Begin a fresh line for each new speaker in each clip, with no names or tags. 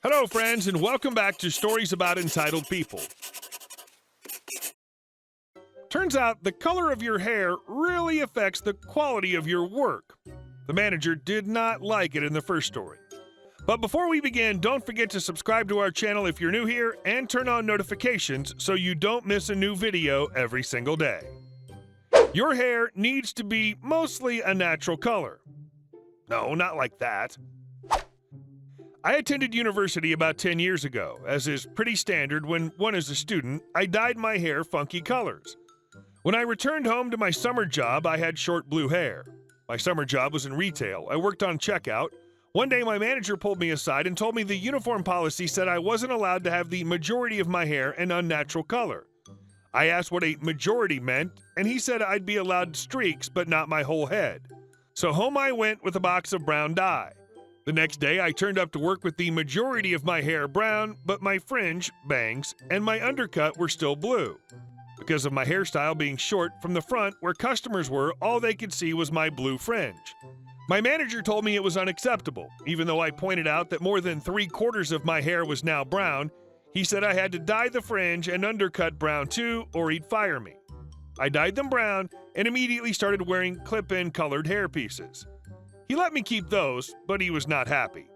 Hello, friends, and welcome back to Stories About Entitled People. Turns out the color of your hair really affects the quality of your work. The manager did not like it in the first story. But before we begin, don't forget to subscribe to our channel if you're new here and turn on notifications so you don't miss a new video every single day. Your hair needs to be mostly a natural color. No, not like that. I attended university about 10 years ago. As is pretty standard when one is a student, I dyed my hair funky colors. When I returned home to my summer job, I had short blue hair. My summer job was in retail. I worked on checkout. One day my manager pulled me aside and told me the uniform policy said I wasn't allowed to have the majority of my hair an unnatural color. I asked what a majority meant, and he said I'd be allowed streaks but not my whole head. So home I went with a box of brown dye. The next day, I turned up to work with the majority of my hair brown, but my fringe, bangs, and my undercut were still blue. Because of my hairstyle being short from the front where customers were, all they could see was my blue fringe. My manager told me it was unacceptable. Even though I pointed out that more than 3/4 of my hair was now brown, he said I had to dye the fringe and undercut brown too, or he'd fire me. I dyed them brown and immediately started wearing clip-in colored hair pieces. He let me keep those, but he was not happy.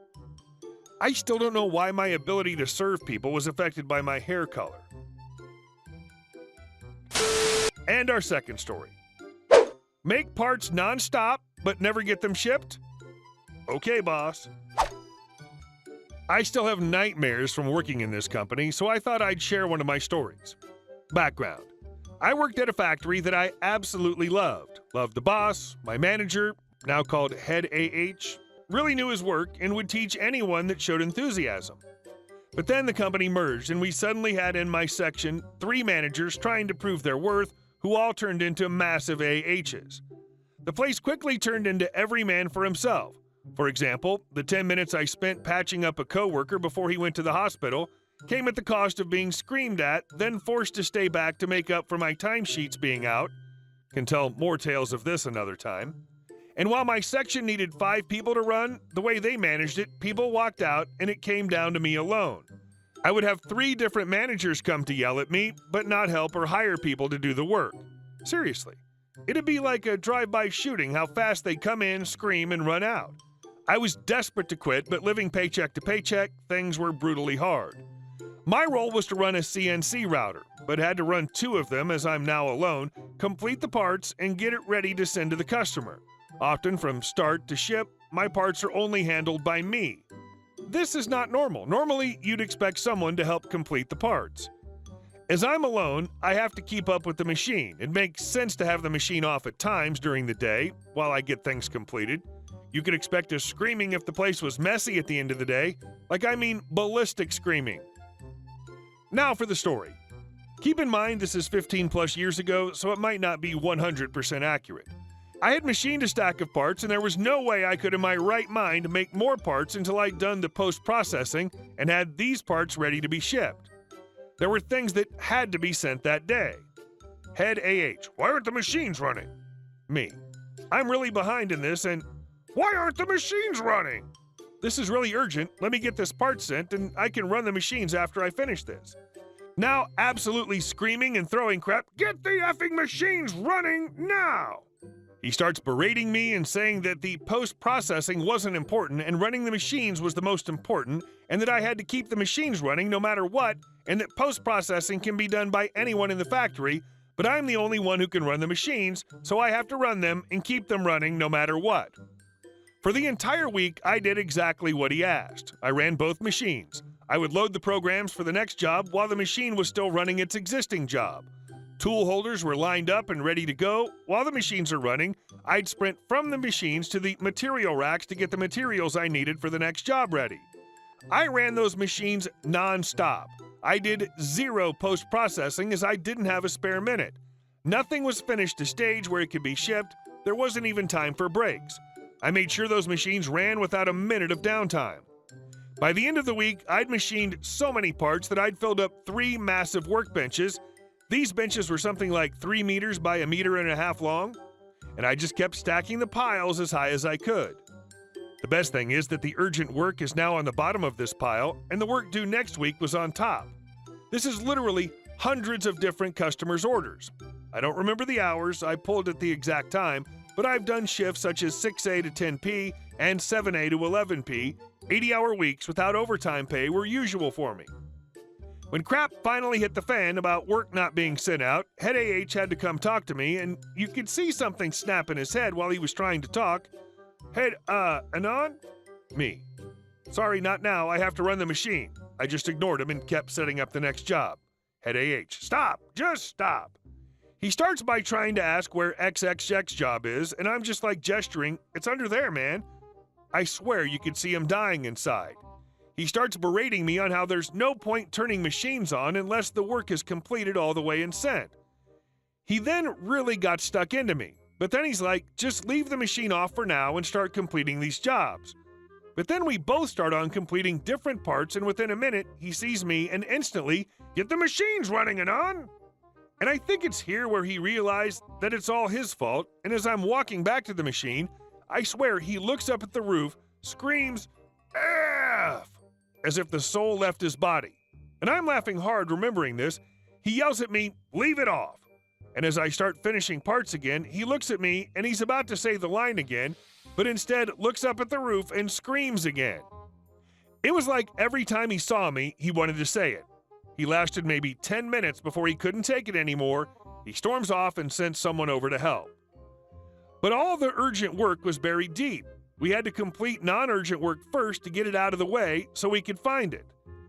I still don't know why my ability to serve people was affected by my hair color. And our second story. Make parts nonstop, but never get them shipped? Okay, boss. I still have nightmares from working in this company, so I thought I'd share one of my stories. Background. I worked at a factory that I absolutely loved. Loved the boss, my manager, now called Head AH, really knew his work and would teach anyone that showed enthusiasm. But then the company merged and we suddenly had in my section 3 managers trying to prove their worth who all turned into massive AHs. The place quickly turned into every man for himself. For example, the 10 minutes I spent patching up a coworker before he went to the hospital came at the cost of being screamed at, then forced to stay back to make up for my timesheets being out. Can tell more tales of this another time. And while my section needed 5 people to run, the way they managed it, people walked out and it came down to me alone. I would have 3 different managers come to yell at me, but not help or hire people to do the work. Seriously. It'd be like a drive-by shooting how fast they come in, scream, and run out. I was desperate to quit, but living paycheck to paycheck, things were brutally hard. My role was to run a CNC router, but had to run 2 of them as I'm now alone, complete the parts, and get it ready to send to the customer. Often from start to ship, my parts are only handled by me. This is not normal. Normally, you'd expect someone to help complete the parts. As I'm alone, I have to keep up with the machine. It makes sense to have the machine off at times during the day while I get things completed. You could expect a screaming if the place was messy at the end of the day. Ballistic screaming. Now for the story. Keep in mind this is 15 plus years ago, so it might not be 100% accurate. I had machined a stack of parts and there was no way I could in my right mind make more parts until I'd done the post-processing and had these parts ready to be shipped. There were things that had to be sent that day. Head AH, why aren't the machines running? Me, I'm really behind in this and why aren't the machines running? This is really urgent, let me get this part sent and I can run the machines after I finish this. Now absolutely screaming and throwing crap, get the effing machines running now! He starts berating me and saying that the post-processing wasn't important and running the machines was the most important and that I had to keep the machines running no matter what and that post-processing can be done by anyone in the factory, but I'm the only one who can run the machines, so I have to run them and keep them running no matter what. For the entire week, I did exactly what he asked. I ran both machines. I would load the programs for the next job while the machine was still running its existing job. Tool holders were lined up and ready to go. While the machines are running, I'd sprint from the machines to the material racks to get the materials I needed for the next job ready. I ran those machines non-stop. I did 0 post-processing as I didn't have a spare minute. Nothing was finished to stage where it could be shipped. There wasn't even time for breaks. I made sure those machines ran without a minute of downtime. By the end of the week, I'd machined so many parts that I'd filled up 3 massive workbenches. These benches were something like 3 meters by 1.5 meters long, and I just kept stacking the piles as high as I could. The best thing is that the urgent work is now on the bottom of this pile, and the work due next week was on top. This is literally hundreds of different customers' orders. I don't remember the hours I pulled at the exact time, but I've done shifts such as 6A to 10P and 7A to 11P. 80-hour weeks without overtime pay were usual for me. When crap finally hit the fan about work not being sent out, head AH had to come talk to me, and you could see something snap in his head while he was trying to talk. Head, Anon? Me. Sorry, not now. I have to run the machine. I just ignored him and kept setting up the next job. Head AH. Stop! Just stop! He starts by trying to ask where XXX job is, and I'm just like gesturing, it's under there, man. I swear you could see him dying inside. He starts berating me on how there's no point turning machines on unless the work is completed all the way and sent. He then really got stuck into me, but then he's like, just leave the machine off for now and start completing these jobs. But then we both start on completing different parts, and within a minute, he sees me and instantly, get the machines running and on! And I think it's here where he realized that it's all his fault, and as I'm walking back to the machine, I swear he looks up at the roof, screams, F! As if the soul left his body. And I'm laughing hard remembering this. He yells at me, leave it off. And as I start finishing parts again, he looks at me and he's about to say the line again, but instead looks up at the roof and screams again. It was like every time he saw me, he wanted to say it. He lasted maybe 10 minutes before he couldn't take it anymore. He storms off and sends someone over to help. But all the urgent work was buried deep. We had to complete non-urgent work first to get it out of the way so we could find it.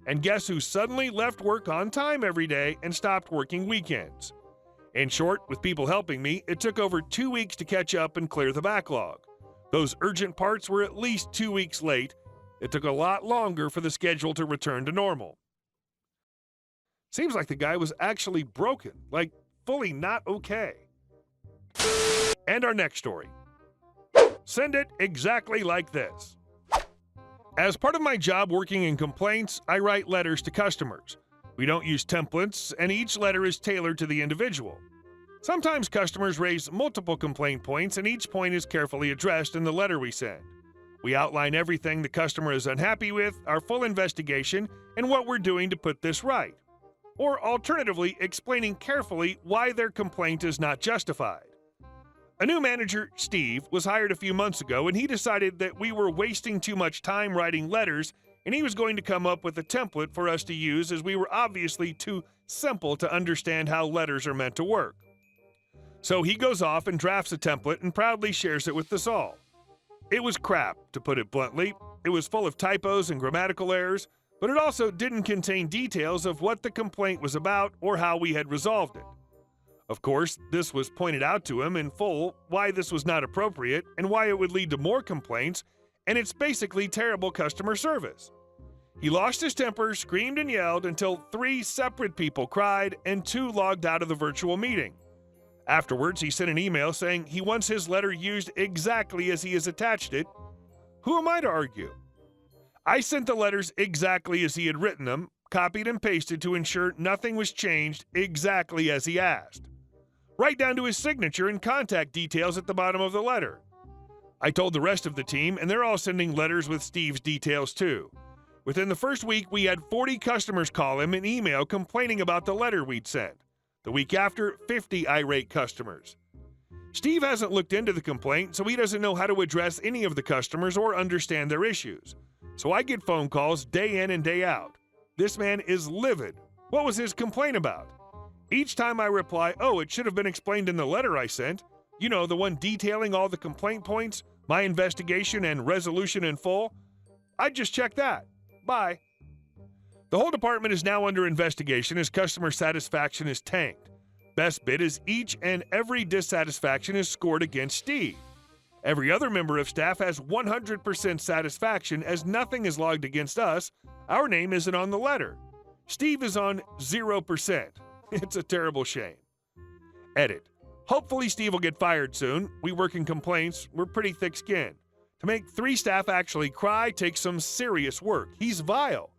And guess who suddenly left work on time every day and stopped working weekends? In short, with people helping me, it took over 2 weeks to catch up and clear the backlog. Those urgent parts were at least 2 weeks late. It took a lot longer for the schedule to return to normal. Seems like the guy was actually broken, like fully not okay. And our next story. Send it exactly like this. As part of my job working in complaints, I write letters to customers. We don't use templates, and each letter is tailored to the individual. Sometimes customers raise multiple complaint points, and each point is carefully addressed in the letter we send. We outline everything the customer is unhappy with, our full investigation, and what we're doing to put this right. Or alternatively, explaining carefully why their complaint is not justified. A new manager, Steve, was hired a few months ago, and he decided that we were wasting too much time writing letters, and he was going to come up with a template for us to use as we were obviously too simple to understand how letters are meant to work. So he goes off and drafts a template and proudly shares it with us all. It was crap, to put it bluntly. It was full of typos and grammatical errors, but it also didn't contain details of what the complaint was about or how we had resolved it. Of course, this was pointed out to him in full, why this was not appropriate and why it would lead to more complaints, and it's basically terrible customer service. He lost his temper, screamed and yelled until 3 separate people cried and 2 logged out of the virtual meeting. Afterwards, he sent an email saying he wants his letter used exactly as he has attached it. Who am I to argue? I sent the letters exactly as he had written them, copied and pasted to ensure nothing was changed exactly as he asked. Right down to his signature and contact details at the bottom of the letter. I told the rest of the team, and they're all sending letters with Steve's details too. Within the first week, we had 40 customers call him and email complaining about the letter we'd sent. The week after, 50 irate customers. Steve hasn't looked into the complaint, so he doesn't know how to address any of the customers or understand their issues. So I get phone calls day in and day out. This man is livid. What was his complaint about? Each time I reply, oh, it should have been explained in the letter I sent. You know, the one detailing all the complaint points, my investigation and resolution in full. I'd just check that. Bye. The whole department is now under investigation as customer satisfaction is tanked. Best bit is each and every dissatisfaction is scored against Steve. Every other member of staff has 100% satisfaction as nothing is logged against us. Our name isn't on the letter. Steve is on 0%. It's a terrible shame. Edit. Hopefully Steve will get fired soon. We work in complaints. We're pretty thick-skinned. To make 3 staff actually cry takes some serious work. He's vile.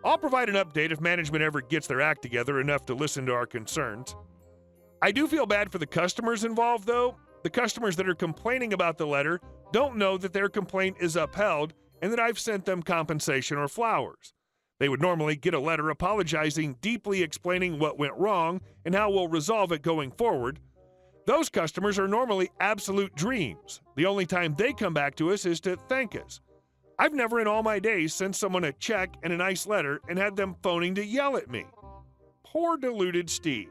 I'll provide an update if management ever gets their act together enough to listen to our concerns. I do feel bad for the customers involved, though. The customers that are complaining about the letter don't know that their complaint is upheld and that I've sent them compensation or flowers. They would normally get a letter apologizing, deeply explaining what went wrong and how we'll resolve it going forward. Those customers are normally absolute dreams. The only time they come back to us is to thank us. I've never in all my days sent someone a check and a nice letter and had them phoning to yell at me. Poor deluded Steve.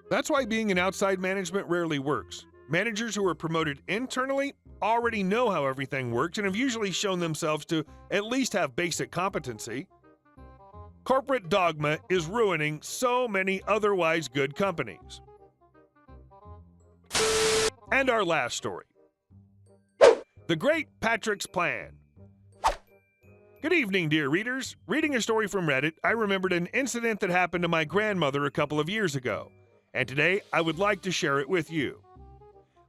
That's why being in outside management rarely works. Managers who are promoted internally already know how everything works and have usually shown themselves to at least have basic competency. Corporate dogma is ruining so many otherwise good companies. And our last story. The Great Patrick's Plan. Good evening, dear readers. Reading a story from Reddit, I remembered an incident that happened to my grandmother a couple of years ago, and today I would like to share it with you.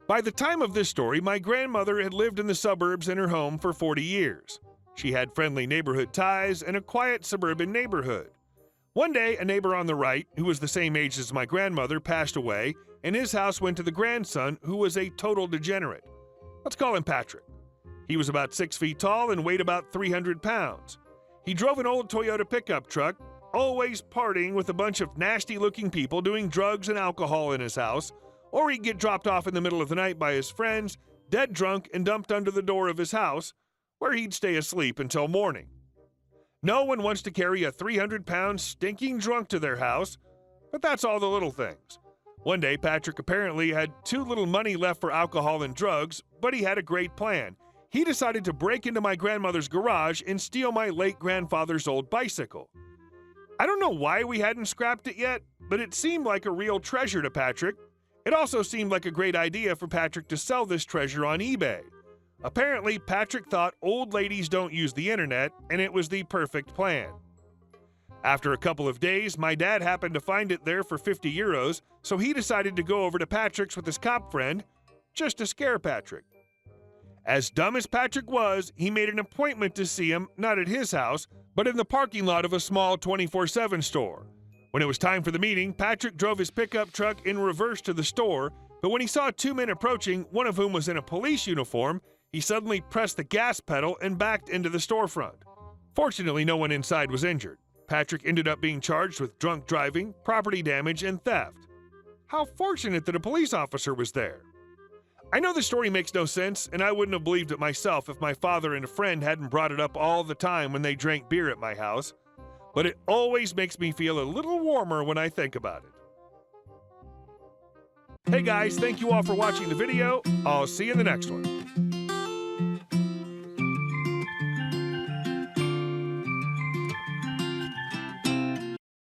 By the time of this story, my grandmother had lived in the suburbs in her home for 40 years. She had friendly neighborhood ties and a quiet suburban neighborhood. One day, a neighbor on the right, who was the same age as my grandmother, passed away, and his house went to the grandson, who was a total degenerate. Let's call him Patrick. He was about 6 feet tall and weighed about 300 pounds. He drove an old Toyota pickup truck, always partying with a bunch of nasty-looking people doing drugs and alcohol in his house, or he'd get dropped off in the middle of the night by his friends, dead drunk and dumped under the door of his house, where he'd stay asleep until morning. No one wants to carry a 300-pound stinking drunk to their house, but that's all the little things. One day, Patrick apparently had too little money left for alcohol and drugs, but he had a great plan. He decided to break into my grandmother's garage and steal my late grandfather's old bicycle. I don't know why we hadn't scrapped it yet, but it seemed like a real treasure to Patrick. It also seemed like a great idea for Patrick to sell this treasure on eBay. Apparently, Patrick thought old ladies don't use the internet, and it was the perfect plan. After a couple of days, my dad happened to find it there for 50 euros, so he decided to go over to Patrick's with his cop friend, just to scare Patrick. As dumb as Patrick was, he made an appointment to see him, not at his house, but in the parking lot of a small 24/7 store. When it was time for the meeting, Patrick drove his pickup truck in reverse to the store, but when he saw two men approaching, one of whom was in a police uniform, he suddenly pressed the gas pedal and backed into the storefront. Fortunately, no one inside was injured. Patrick ended up being charged with drunk driving, property damage, and theft. How fortunate that a police officer was there. I know the story makes no sense, and I wouldn't have believed it myself if my father and a friend hadn't brought it up all the time when they drank beer at my house, but it always makes me feel a little warmer when I think about it. Hey guys, thank you all for watching the video. I'll see you in the next one.